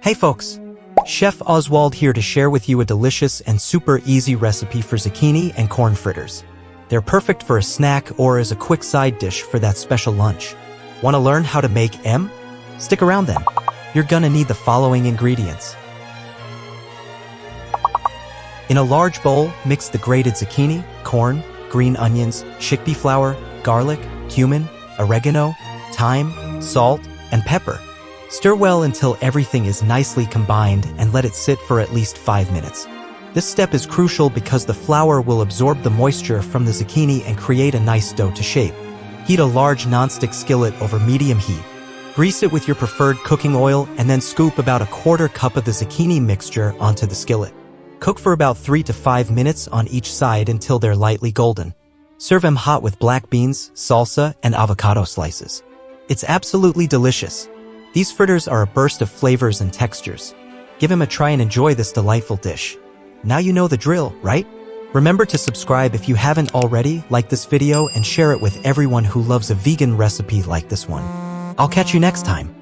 Hey folks, Chef Oswald here to share with you a delicious and super easy recipe for zucchini and corn fritters. They're perfect for a snack or as a quick side dish for that special lunch. Want to learn how to make them? Stick around then. You're gonna need the following ingredients. In a large bowl, mix the grated zucchini, corn, green onions, chickpea flour, garlic, cumin, oregano, thyme, salt, and pepper. Stir well until everything is nicely combined and let it sit for at least 5 minutes. This step is crucial because the flour will absorb the moisture from the zucchini and create a nice dough to shape. Heat a large nonstick skillet over medium heat. Grease it with your preferred cooking oil and then scoop about 1/4 cup of the zucchini mixture onto the skillet. Cook for about 3 to 5 minutes on each side until they're lightly golden. Serve them hot with black beans, salsa, and avocado slices. It's absolutely delicious. These fritters are a burst of flavors and textures. Give them a try and enjoy this delightful dish. Now you know the drill, right? Remember to subscribe if you haven't already, like this video, and share it with everyone who loves a vegan recipe like this one. I'll catch you next time.